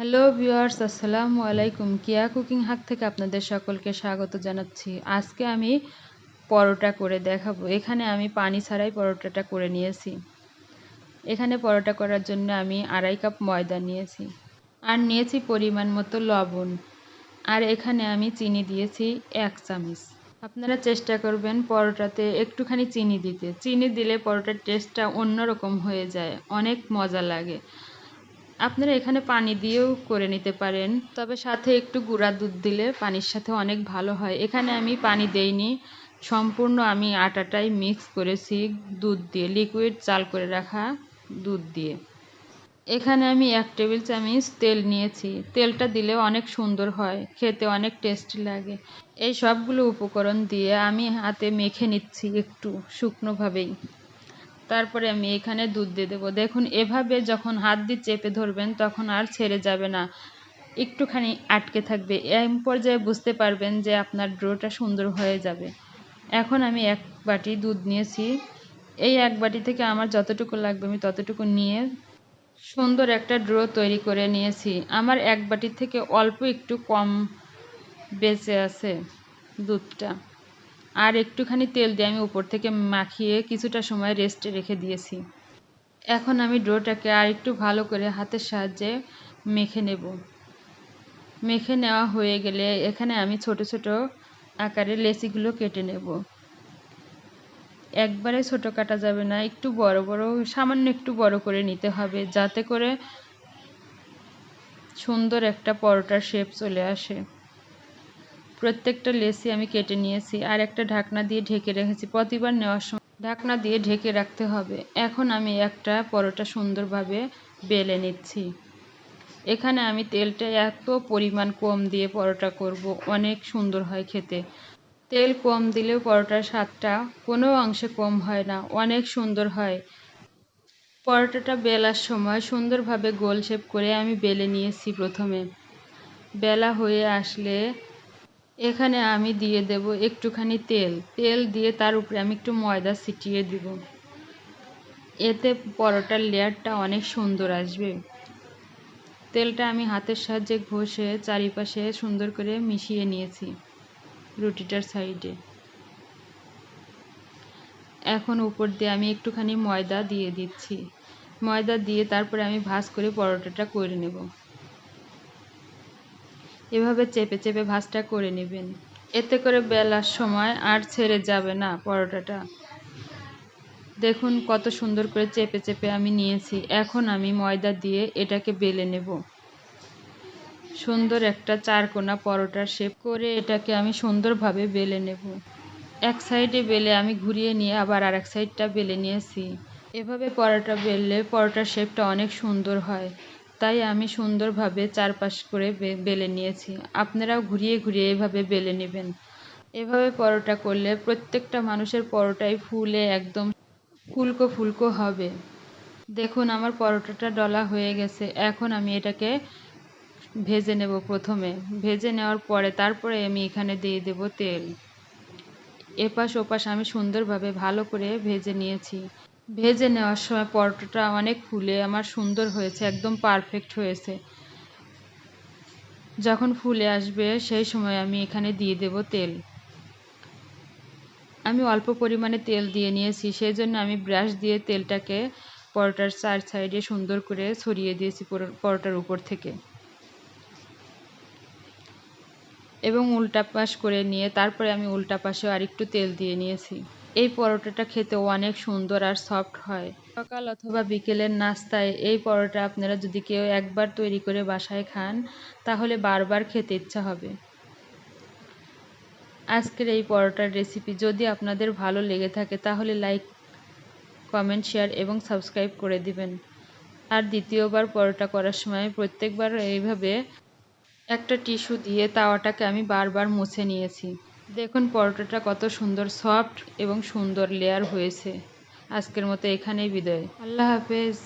Hello viewers, আসসালামু আলাইকুম। কেয়া cooking হাক থেকে আপনাদের সকলকে স্বাগত জানাচ্ছি। আজকে আমি পরোটা করে দেখাবো। এখানে আমি পানি ছাড়াই পরোটাটা করে নিয়েছি। এখানে পরোটা করার জন্য আমি 2.5 কাপ ময়দা নিয়েছি আর নিয়েছি পরিমাণ মতো লবণ, আর এখানে আমি চিনি দিয়েছি 1 চামচ। আপনারা চেষ্টা করবেন পরোটাতে একটুখানি চিনি দিতে। চিনি দিলে পরোটার টেস্টটা অন্যরকম হয়ে যায়, অনেক মজা লাগে। আপনারা এখানে পানি দিয়েও করে নিতে পারেন, তবে সাথে একটু গুঁড়া দুধ দিলে পানির সাথে অনেক ভালো হয়। এখানে আমি পানি দেইনি, সম্পূর্ণ আমি আটাটাই মিক্স করেছি দুধ দিয়ে, লিকুইড চাল করে রাখা দুধ দিয়ে। এখানে আমি 1 টেবিল চামচ তেল নিয়েছি। তেলটা দিলে অনেক সুন্দর হয়, খেতে অনেক টেস্টি লাগে। এই সবগুলো উপকরণ দিয়ে আমি হাতে মেখে নিচ্ছি একটু শুকনোভাবেই। তারপরে আমি এখানে দুধ দিয়ে দেবো। দেখুন, এভাবে যখন হাত দিয়ে চেপে ধরবেন তখন আর ছেড়ে যাবে না, একটুখানি আটকে থাকবে। এই পর্যায়ে বুঝতে পারবেন যে আপনার ডোটা সুন্দর হয়ে যাবে। এখন আমি 1 বাটি দুধ নিয়েছি। এই 1 বাটি থেকে আমার যতটুকু লাগবে আমি ততটুকু নিয়ে সুন্দর একটা ডো তৈরি করে নিয়েছি। আমার 1 বাটি থেকে অল্প একটু কম বেঁচে আছে দুধটা, আর একটুখানি তেল দিয়ে আমি উপর থেকে মাখিয়ে কিছুটা সময় রেস্টে রেখে দিয়েছি। এখন আমি ডোটাকে আর একটু ভালো করে হাতের সাহায্যে মেখে নেব। মেখে নেওয়া হয়ে গেলে এখানে আমি ছোট ছোট আকারে লেচিগুলো কেটে নেব। একবারে ছোট কাটা যাবে না, একটু বড় বড়, সামান্য একটু বড় করে নিতে হবে, যাতে করে সুন্দর একটা পরোটার শেপ চলে আসে। প্রত্যেকটা লেচি আমি কেটে নিয়েছি আর একটা ঢাকনা দিয়ে ঢেকে রেখেছি। প্রতিবার নেওয়ার সময় ঢাকনা দিয়ে ঢেকে রাখতে হবে। এখন আমি একটা পরোটা সুন্দরভাবে বেলে নিচ্ছি। এখানে আমি তেলটা এত পরিমাণ কম দিয়ে পরোটা করব, অনেক সুন্দর হয় খেতে। তেল কম দিলেও পরোটার স্বাদটা কোনো অংশে কম হয় না, অনেক সুন্দর হয়। পরোটাটা বেলার সময় সুন্দরভাবে গোল শেপ করে আমি বেলে নিয়েছি। প্রথমে বেলা হয়ে আসলে এখানে আমি দিয়ে দেব একটুখানি তেল। তেল দিয়ে তার উপরে আমি একটু ময়দা ছিটিয়ে দিব, এতে পরোটার লেয়ারটা অনেক সুন্দর আসবে। তেলটা আমি হাতের সাহায্যে ঘষে চারিপাশে সুন্দর করে মিশিয়ে নিয়েছি রুটিটার সাইডে। এখন উপর দিয়ে আমি একটুখানি ময়দা দিয়ে দিচ্ছি। ময়দা দিয়ে তারপরে আমি ভাঁজ করে পরোটাটা করে নেব। এভাবে চেপে চেপে ভাঁজটা করে নেবেন, এতে করে বেলার সময় আর ছেড়ে যাবে না পরোটাটা। দেখুন কত সুন্দর করে চেপে চেপে আমি নিয়েছি। এখন আমি ময়দা দিয়ে এটাকে বেলে নেব। সুন্দর একটা চারকোনা পরোটার শেপ করে এটাকে আমি সুন্দরভাবে বেলে নেব। এক সাইডে বেলে আমি ঘুরিয়ে নিয়ে আবার আরেক সাইডটা বেলে নিয়েছি। এভাবে পরোটা বেললে পরোটার শেপটা অনেক সুন্দর হয়, তাই আমি সুন্দরভাবে চারপাশ করে বেলে নিয়েছি। আপনারাও ঘুরিয়ে ঘুরিয়ে এভাবে বেলে নেবেন। এভাবে পরোটা করলে প্রত্যেকটা মানুষের পরোটাই ফুলে একদম ফুলকো ফুলকো হবে। দেখুন আমার পরোটাটা ডলা হয়ে গেছে। এখন আমি এটাকে ভেজে নেব। প্রথমে ভেজে নেওয়ার পরে তারপরে আমি এখানে দিয়ে দেব তেল। এপাশ ওপাশ আমি সুন্দরভাবে ভালো করে ভেজে নিয়েছি। ভেজে নেওয়ার সময় পরোটাটা অনেক ফুলে আমার সুন্দর হয়েছে, একদম পারফেক্ট হয়েছে। যখন ফুলে আসবে সেই সময় আমি এখানে দিয়ে দেব তেল। আমি অল্প পরিমাণে তেল দিয়ে নিয়েছি, সেই জন্য আমি ব্রাশ দিয়ে তেলটাকে পরোটার চার সাইডে সুন্দর করে ছড়িয়ে দিয়েছি পরোটার উপর থেকে, এবং উল্টা পাশ করে নিয়ে তারপরে আমি উল্টা পাশেও আরেকটু তেল দিয়ে নিয়েছি। এই পরোটাটা খেতে অনেক সুন্দর আর সফট হয়। সকাল অথবা বিকেলের নাস্তায় এই পরোটা আপনারা যদি কেউ একবার তৈরি করে বাসায় খান, তাহলে বারবার খেতে ইচ্ছা হবে। আজকের এই পরোটার রেসিপি যদি আপনাদের ভালো লেগে থাকে তাহলে লাইক, কমেন্ট, শেয়ার এবং সাবস্ক্রাইব করে দিবেন। আর দ্বিতীয়বার পরোটা করার সময় প্রত্যেকবার এইভাবে একটা টিস্যু দিয়ে তাওয়াটাকে আমি বারবার মুছে নিয়েছি। দেখুন পরোটাটা কত সুন্দর সফট এবং সুন্দর লেয়ার হয়েছে। আজকের মতো এখানেই বিদায়। আল্লাহ হাফেজ।